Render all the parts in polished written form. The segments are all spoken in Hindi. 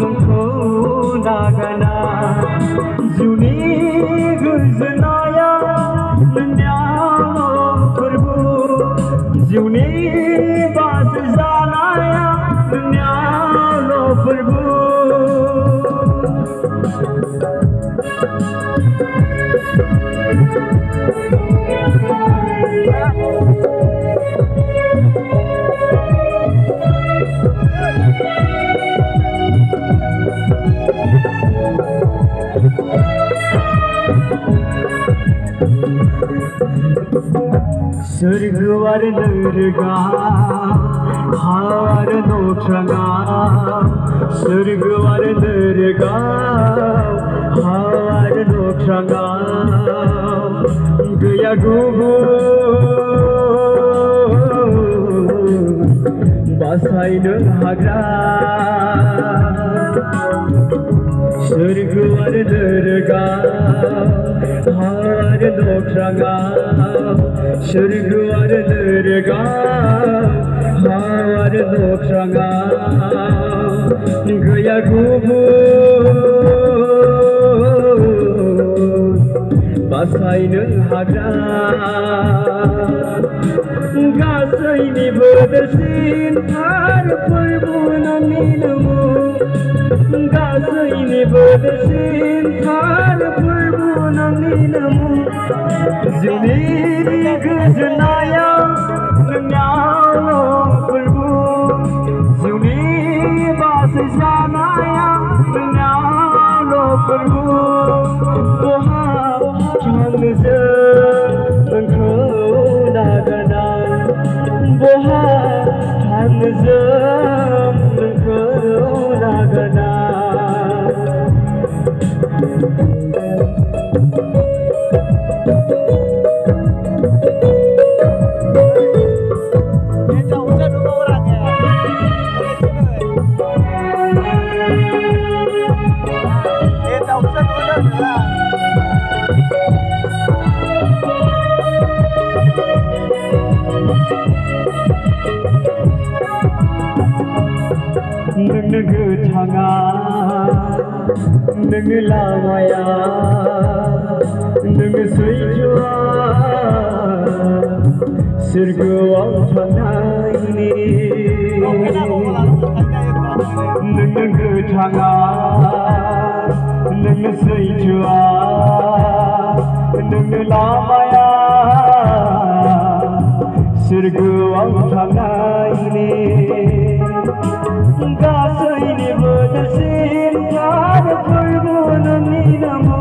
नोंखौ नागारना जिउनि गोजोननाया नोंनियाव फोरबो जिउनि बासि जानाया नोंनियाव फोरबो सोरगोआर नोरगा हार नख्राङा सोरगोआर नोरगा हार नख्राङा गैया गुबुन बासायनो हाग्रा सोरगोआर नोरगा हार नख्राङा सोरगोआर नोरगा हार नख्राङा गैया गुबुन बासायनो हाग्रा गासैनिबो देरसिन थार फोरबो नोंनि नोमो गासैनिबो देरसिन थार फोरबो नोंनि नोमो जिउनि गोजोननाया नोंनियाव फोरबो जिउनि बासि जानाया नोंनियाव फोरबो बहा थांनो जों नोंखौ नागारना बहा थांनो जों नोंखौ नागारना नोंनो गोथाङा नोंनो लामाया नोंनो सैथोआ सोरगोआव थानायनि नोंनो गोथाङा नोंनो सैथोआ नोंनो लामाया सोरगोआव थानायनि गासैनिबो देरसिन थार फोरबो नोंनि नामो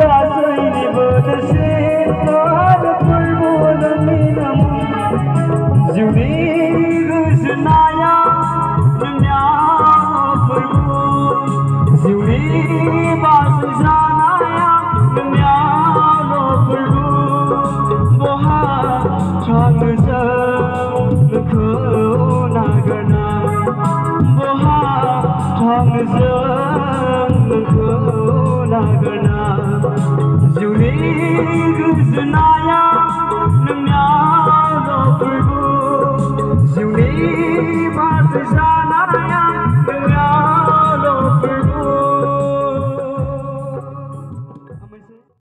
गासैनिबो देरसिन थार फोरबो नोंनि नामो जिउनि गोजोननाया नोंनियाव फोरबो जिउनि बासि जानाया नोंनियाव फोरबो बहा थांनो जों नोंखौ नागारना बहा थांनो जों नोंखौ नागारना जिउनि गोजोननाया नोंनियाव फोरबो जिउनि बासि जानाया